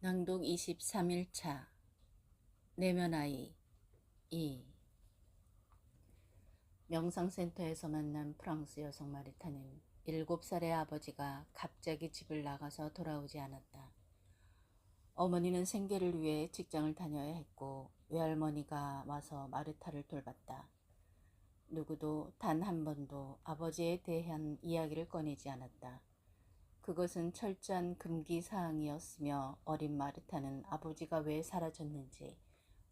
낭독 23일차 내면아이 2. 명상센터에서 만난 프랑스 여성 마르타는 7살의 아버지가 갑자기 집을 나가서 돌아오지 않았다. 어머니는 생계를 위해 직장을 다녀야 했고 외할머니가 와서 마르타를 돌봤다. 누구도 단 한 번도 아버지에 대한 이야기를 꺼내지 않았다. 그것은 철저한 금기 사항이었으며 어린 마르타는 아버지가 왜 사라졌는지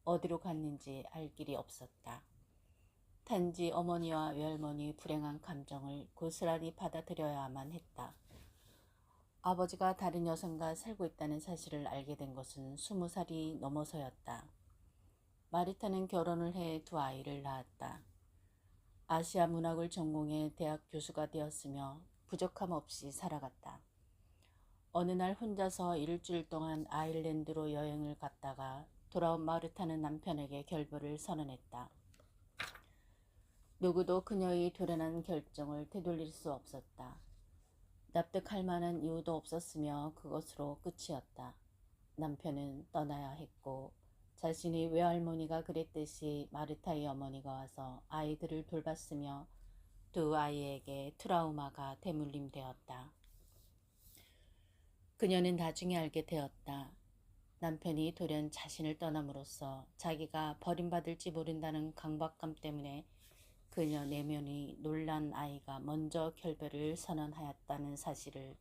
어디로 갔는지 알 길이 없었다. 단지 어머니와 외할머니의 불행한 감정을 고스란히 받아들여야만 했다. 아버지가 다른 여성과 살고 있다는 사실을 알게 된 것은 20살이 넘어서였다. 마르타는 결혼을 해 2아이를 낳았다. 아시아 문학을 전공해 대학 교수가 되었으며 부족함 없이 살아갔다. 어느 날 혼자서 일주일 동안 아일랜드로 여행을 갔다가 돌아온 마르타는 남편에게 결별을 선언했다. 누구도 그녀의 도련한 결정을 되돌릴 수 없었다. 납득할 만한 이유도 없었으며 그것으로 끝이었다. 남편은 떠나야 했고 자신의 외할머니가 그랬듯이 마르타의 어머니가 와서 아이들을 돌봤으며 2아이에게 트라우마가 대물림되었다. 그녀는 나중에 알게 되었다. 남편이 돌연 자신을 떠남으로써 자기가 버림받을지 모른다는 강박감 때문에 그녀 내면이 놀란 아이가 먼저 결별을 선언하였다는 사실을.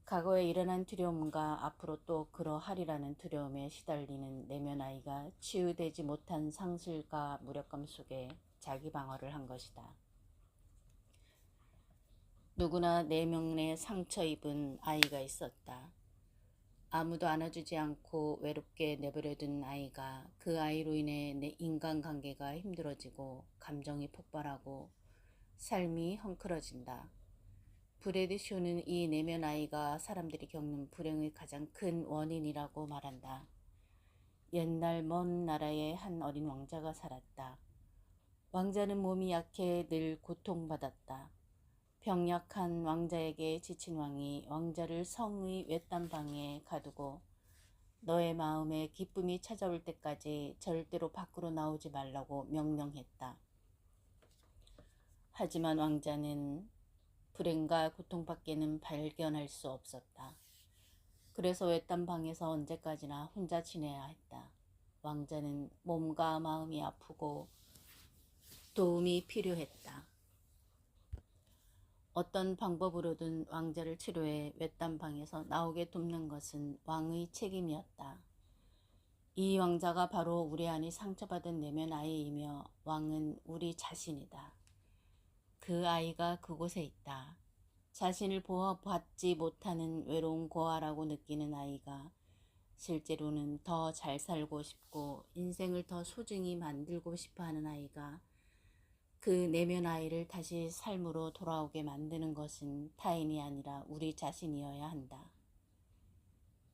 과거에 일어난 두려움과 앞으로 또 그러하리라는 두려움에 시달리는 내면 아이가 치유되지 못한 상실과 무력감 속에 자기 방어를 한 것이다. 누구나 내면에 상처 입은 아이가 있었다. 아무도 안아주지 않고 외롭게 내버려둔 아이가 그 아이로 인해 내 인간관계가 힘들어지고 감정이 폭발하고 삶이 헝클어진다. 브래드 쇼는 이 내면 아이가 사람들이 겪는 불행의 가장 큰 원인이라고 말한다. 옛날 먼 나라에 한 어린 왕자가 살았다. 왕자는 몸이 약해 늘 고통받았다. 병약한 왕자에게 지친 왕이 왕자를 성의 외딴방에 가두고 너의 마음에 기쁨이 찾아올 때까지 절대로 밖으로 나오지 말라고 명령했다. 하지만 왕자는 불행과 고통밖에는 발견할 수 없었다. 그래서 외딴 방에서 언제까지나 혼자 지내야 했다. 왕자는 몸과 마음이 아프고 도움이 필요했다. 어떤 방법으로든 왕자를 치료해 외딴 방에서 나오게 돕는 것은 왕의 책임이었다. 이 왕자가 바로 우리 안이 상처받은 내면 아이이며 왕은 우리 자신이다. 그 아이가 그곳에 있다. 자신을 보호받지 못하는 외로운 고아라고 느끼는 아이가 실제로는 더 잘 살고 싶고 인생을 더 소중히 만들고 싶어하는 아이가 그 내면 아이를 다시 삶으로 돌아오게 만드는 것은 타인이 아니라 우리 자신이어야 한다.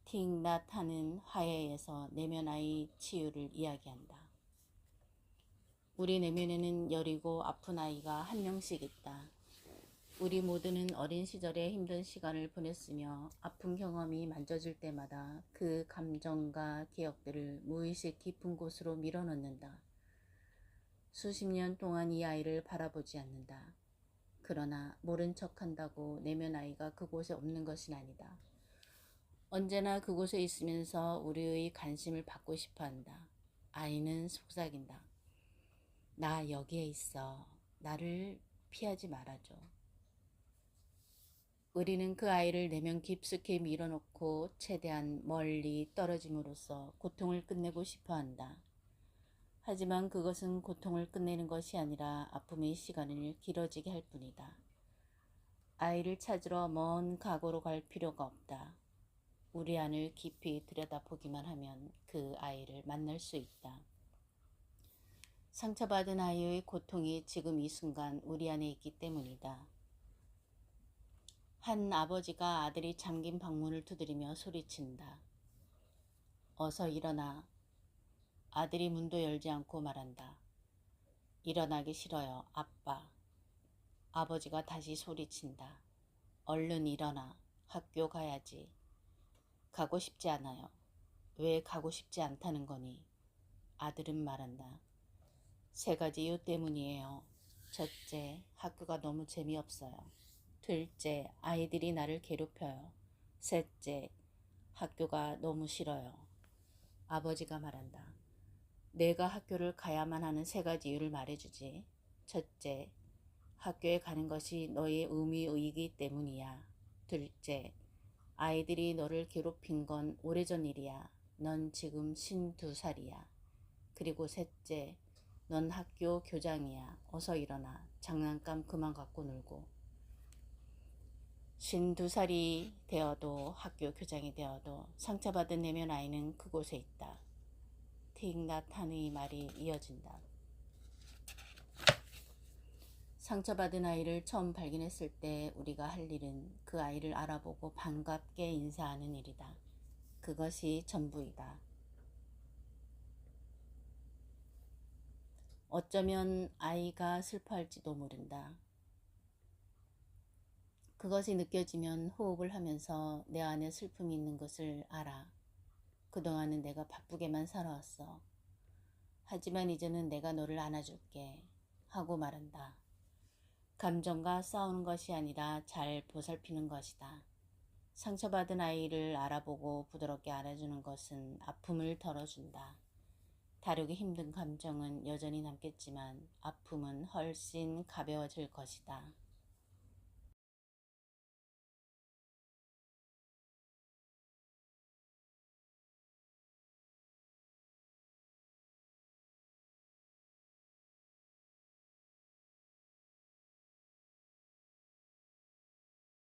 틱낫하는 화해에서 내면 아이 치유를 이야기한다. 우리 내면에는 여리고 아픈 아이가 한 명씩 있다. 우리 모두는 어린 시절에 힘든 시간을 보냈으며 아픈 경험이 만져질 때마다 그 감정과 기억들을 무의식 깊은 곳으로 밀어넣는다. 수십 년 동안 이 아이를 바라보지 않는다. 그러나 모른 척한다고 내면 아이가 그곳에 없는 것은 아니다. 언제나 그곳에 있으면서 우리의 관심을 받고 싶어한다. 아이는 속삭인다. 나 여기에 있어. 나를 피하지 말아줘. 우리는 그 아이를 내면 깊숙이 밀어넣고 최대한 멀리 떨어짐으로써 고통을 끝내고 싶어한다. 하지만 그것은 고통을 끝내는 것이 아니라 아픔의 시간을 길어지게 할 뿐이다. 아이를 찾으러 먼 과거로 갈 필요가 없다. 우리 안을 깊이 들여다보기만 하면 그 아이를 만날 수 있다. 상처받은 아이의 고통이 지금 이 순간 우리 안에 있기 때문이다. 한 아버지가 아들이 잠긴 방문을 두드리며 소리친다. 어서 일어나. 아들이 문도 열지 않고 말한다. 일어나기 싫어요, 아빠. 아버지가 다시 소리친다. 얼른 일어나. 학교 가야지. 가고 싶지 않아요. 왜 가고 싶지 않다는 거니? 아들은 말한다. 세 가지 이유 때문이에요. 첫째, 학교가 너무 재미없어요. 둘째, 아이들이 나를 괴롭혀요. 셋째, 학교가 너무 싫어요. 아버지가 말한다. 내가 학교를 가야만 하는 세 가지 이유를 말해주지. 첫째, 학교에 가는 것이 너의 의무이기 때문이야. 둘째, 아이들이 너를 괴롭힌 건 오래전 일이야. 넌 지금 52살이야. 그리고 셋째, 넌 학교 교장이야. 어서 일어나. 장난감 그만 갖고 놀고. 52살이 되어도 학교 교장이 되어도 상처받은 내면 아이는 그곳에 있다. 틱나탄의 말이 이어진다. 상처받은 아이를 처음 발견했을 때 우리가 할 일은 그 아이를 알아보고 반갑게 인사하는 일이다. 그것이 전부이다. 어쩌면 아이가 슬퍼할지도 모른다. 그것이 느껴지면 호흡을 하면서 내 안에 슬픔이 있는 것을 알아. 그동안은 내가 바쁘게만 살아왔어. 하지만 이제는 내가 너를 안아줄게 하고 말한다. 감정과 싸우는 것이 아니라 잘 보살피는 것이다. 상처받은 아이를 알아보고 부드럽게 안아주는 것은 아픔을 덜어준다. 다루기 힘든 감정은 여전히 남겠지만 아픔은 훨씬 가벼워질 것이다.